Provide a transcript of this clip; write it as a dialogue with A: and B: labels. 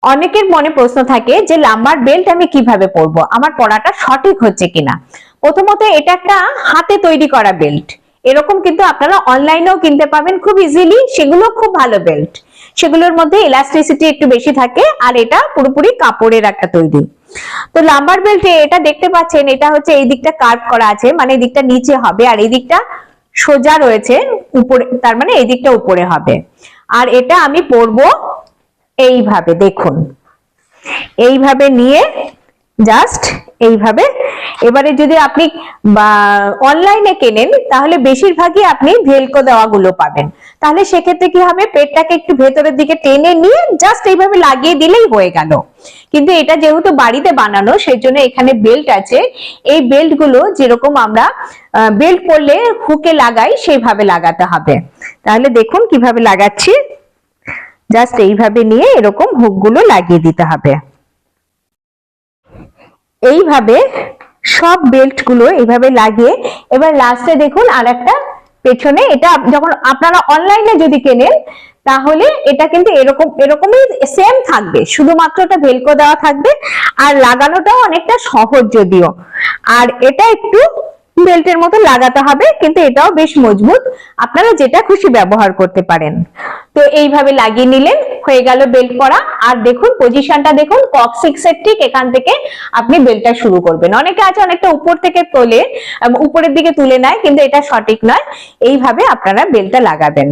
A: অনেকের মনে প্রশ্ন থাকে যে লাম্বার বেল্ট আমি কিভাবে পরবো, আমার পরাটা সঠিক হচ্ছে কিনা। প্রথমত এটা একটা হাতে তৈরি করা বেল্ট, এরকম কিন্তু আপনারা অনলাইনেও কিনতে পাবেন খুব ইজিলি, সেগুলো খুব ভালো বেল্ট, সেগুলোর মধ্যে ইলাস্টিসিটি একটু বেশি থাকে, আর এটা পুরোপুরি কাপড়ের একটা তৈরি। তো লাম্বার বেল্টে এটা দেখতে পাচ্ছেন, এটা হচ্ছে এই দিকটা কার্ভ করা আছে, মানে এই দিকটা নিচে হবে আর এই দিকটা সোজা রয়েছে উপরে, তার মানে এই দিকটা উপরে হবে। আর এটা আমি পরবো এইভাবে, দেখুন এইভাবে নিয়ে জাস্ট এইভাবে। এবারে যদি আপনি অনলাইনে কেনেন তাহলে বেশিরভাগই আপনি ভেলকো দেওয়া গুলো পাবেন, তাহলে সেক্ষেত্রে কি হবে, পেটটাকে একটু ভেতরের দিকে টেনে নিয়ে জাস্ট এইভাবে লাগিয়ে দিলেই হয়ে গেল। কিন্তু এটা যেহেতু বাড়িতে বানানো, সেজন্য এখানে বেল্ট আছে। এই বেল্ট গুলো যেরকম আমরা বেল্ট পরলে হুকে লাগাই সেইভাবে লাগাতে হবে। তাহলে দেখুন কিভাবে লাগাচ্ছি, জাস্ট এইভাবে নিয়ে এরকম হুক গুলো লাগিয়ে দিতে হবে। এইভাবে সব বেল্ট গুলো এইভাবে লাগিয়ে এবার লাস্টে দেখুন আরেকটা পেছনে, এটা যখন আপনারা অনলাইনে যদি কেনেন তাহলে এটা কিন্তু এরকমই সেম থাকবে, শুধুমাত্র এটা ভেলকো দেওয়া থাকবে আর লাগানোটাও অনেকটা সহজ যদিও। আর এটা একটু বেল্টের মতো লাগাতে হবে, কিন্তু এটাও বেশ মজবুত, আপনারা যেটা খুশি ব্যবহার করতে পারেন। তো এইভাবে লাগিয়ে নিলেন, হয়ে গেল বেল্ট পরা। আর দেখুন পজিশনটা দেখুন, কক্সিক্সের ঠিক এখান থেকে আপনি বেল্টটা শুরু করবেন। অনেকে আছে অনেকটা উপর থেকে তোলে, উপরের দিকে তুলে নেয়, কিন্তু এটা সঠিক নয়, এইভাবে আপনারা বেল্টটা লাগাবেন।